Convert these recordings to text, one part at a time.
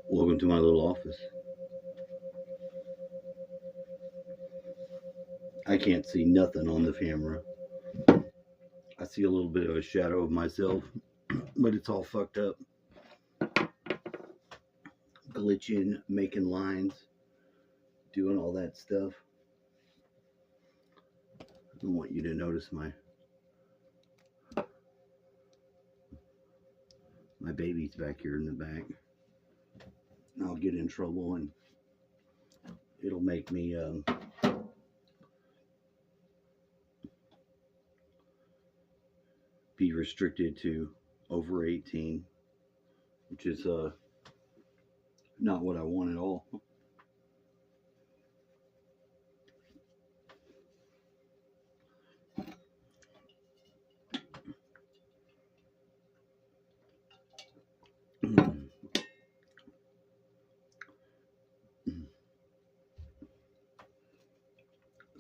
Welcome to my little office. I can't see nothing on the camera. I see a little bit of a shadow of myself, but it's all fucked up. Glitching, making lines, doing all that stuff. I don't want you to notice my baby's back here in the back. I'll get in trouble and it'll make me be restricted to over 18, which is not what I want at all.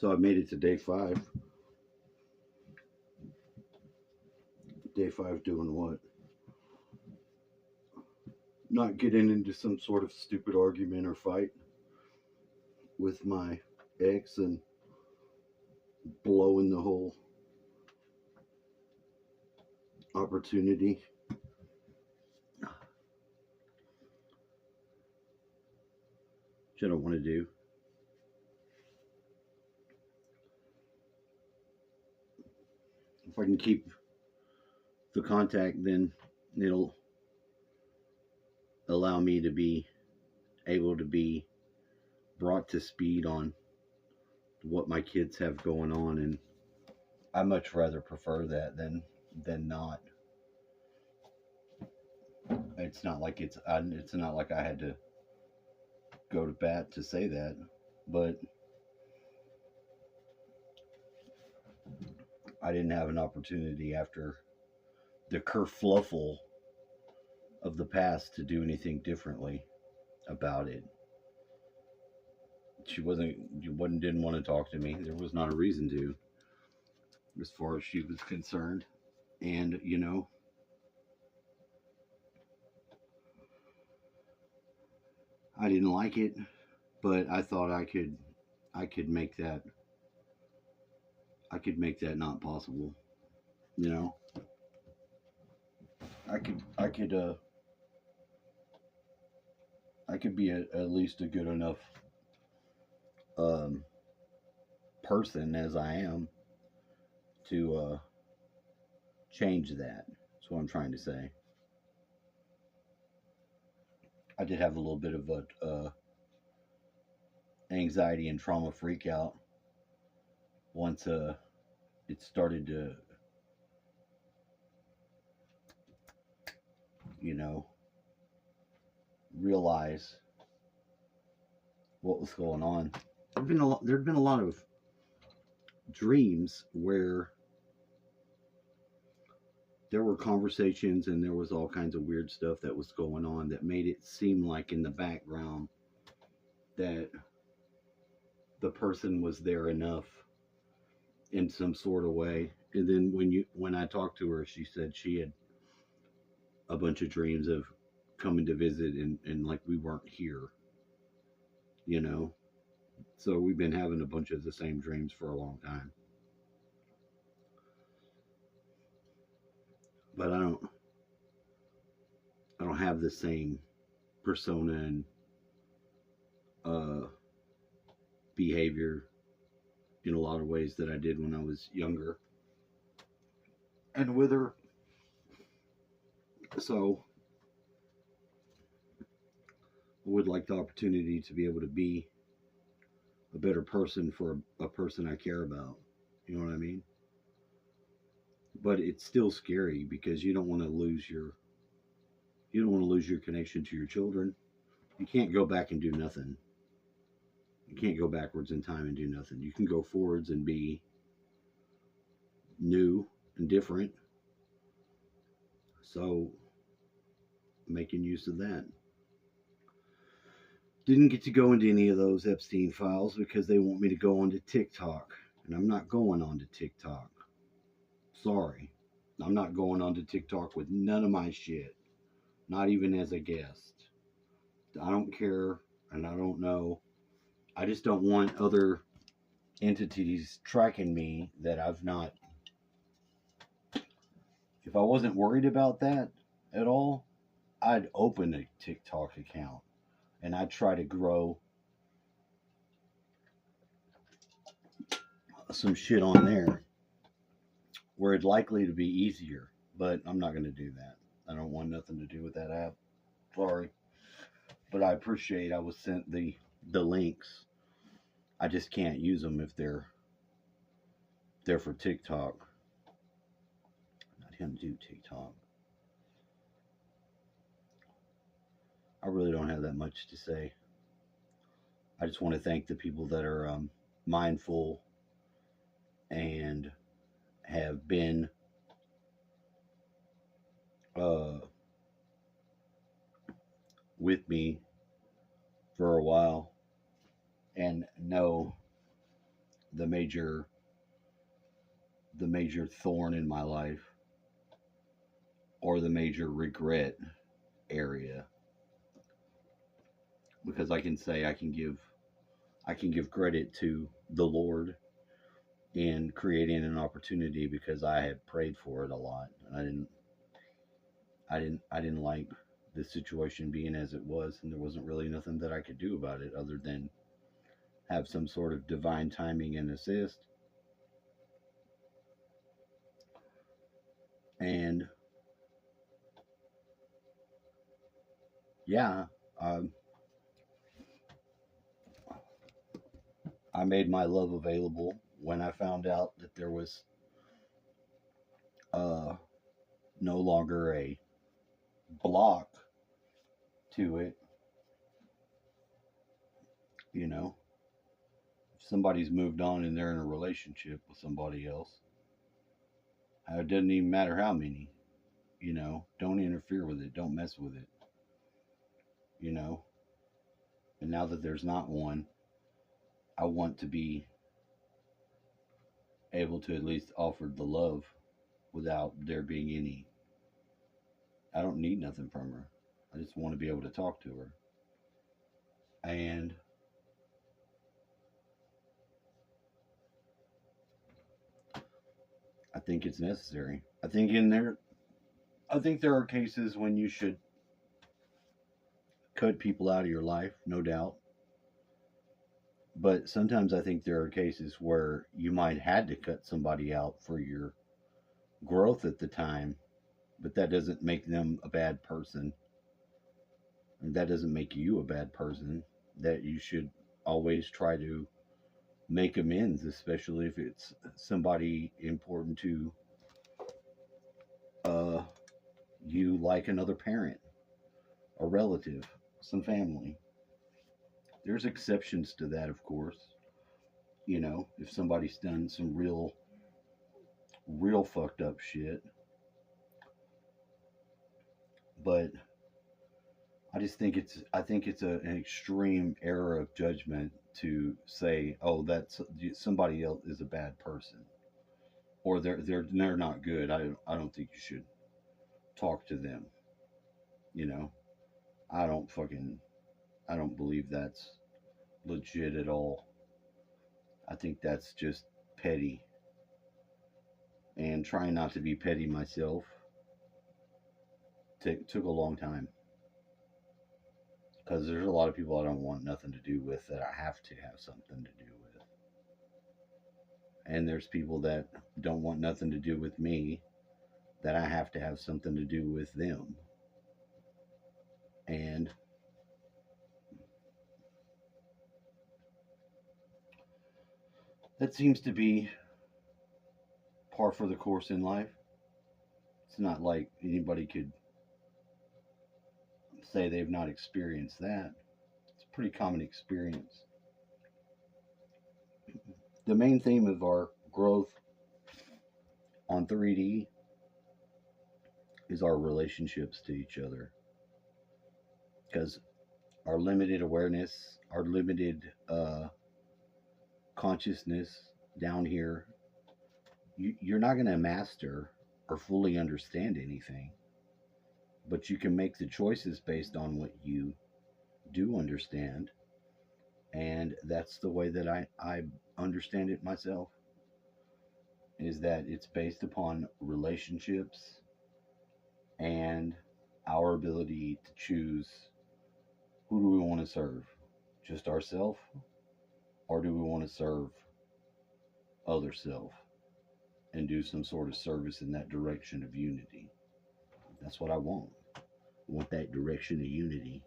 So I made it to day 5. Day 5 doing what? Not getting into some sort of stupid argument or fight with my ex and blowing the whole opportunity. Which I don't want to do. If I can keep the contact, then it'll allow me to be able to be brought to speed on what my kids have going on, and I much rather prefer that than not. It's not like it's not like I had to go to bat to say that, but I didn't have an opportunity after the kerfluffle of the past to do anything differently about it. She didn't want to talk to me. There was not a reason to, as far as she was concerned. And I didn't like it, but I thought I could make that not possible. You know, I could be at least a good enough um, person as I am to change that. That's what I'm trying to say. I did have a little bit of a anxiety and trauma freak out once it started to, you know, realize what was going on. There'd been a lot of dreams where there were conversations and there was all kinds of weird stuff that was going on that made it seem like in the background that the person was there enough in some sort of way. And then when I talked to her, she said she had a bunch of dreams of coming to visit and like we weren't here, you know. So we've been having a bunch of the same dreams for a long time. But I don't have the same persona and uh, behavior in a lot of ways that I did when I was younger and with her. So I would like the opportunity to be able to be a better person for a person I care about. You know what I mean? But it's still scary because you don't want to lose your connection to your children. You can't go back and do nothing. You can't go backwards in time and do nothing. You can go forwards and be new and different. So making use of that. Didn't get to go into any of those Epstein files because they want me to go onto TikTok. And I'm not going onto TikTok. Sorry. I'm not going onto TikTok with none of my shit. not even as a guest. I don't care, and I don't know. I just don't want other entities tracking me that I've not. If I wasn't worried about that at all, I'd open a TikTok account and I'd try to grow some shit on there where it's likely to be easier. But I'm not going to do that. I don't want nothing to do with that app. Sorry. But I appreciate I was sent the links. I just can't use them if they're for TikTok. I can't do TikTok. I really don't have that much to say. I just want to thank the people that are mindful and have been uh, with me for a while and know the major thorn in my life or the major regret area, because I can say I can give credit to the Lord in creating an opportunity because I had prayed for it a lot. And I didn't like the situation being as it was, and there wasn't really nothing that I could do about it other than have some sort of divine timing and assist. And yeah, um, I made my love available when I found out that there was uh, no longer a block to it. You know, if somebody's moved on and they're in a relationship with somebody else, it doesn't even matter how many. You know, don't interfere with it. Don't mess with it. You know, and now that there's not one, I want to be able to at least offer the love without there being any. I don't need nothing from her. I just want to be able to talk to her. And I think it's necessary. I think there are cases when you should cut people out of your life, no doubt. But sometimes I think there are cases where you might had to cut somebody out for your growth at the time, but that doesn't make them a bad person. And that doesn't make you a bad person. That you should always try to make amends, especially if it's somebody important to uh, you, like another parent, a relative, some family. There's exceptions to that, of course. You know, if somebody's done some real fucked up shit. But I think it's an extreme error of judgment to say, oh, that's somebody else is a bad person or they're not good. I don't think you should talk to them. You know, I don't fucking I don't believe that's legit at all. I think that's just petty. And trying not to be petty myself took a long time because there's a lot of people I don't want nothing to do with that I have to have something to do with. And there's people that don't want nothing to do with me that I have to have something to do with them. And that seems to be par for the course in life. It's not like anybody could say they've not experienced that. It's a pretty common experience. The main theme of our growth on 3D is our relationships to each other. Because our limited awareness, our limited consciousness down here, you're not going to master or fully understand anything. But you can make the choices based on what you do understand. And that's the way that I understand it myself, is that it's based upon relationships and our ability to choose who do we want to serve? Just ourselves, or do we want to serve other self and do some sort of service in that direction of unity? That's what I want. I want that direction of unity.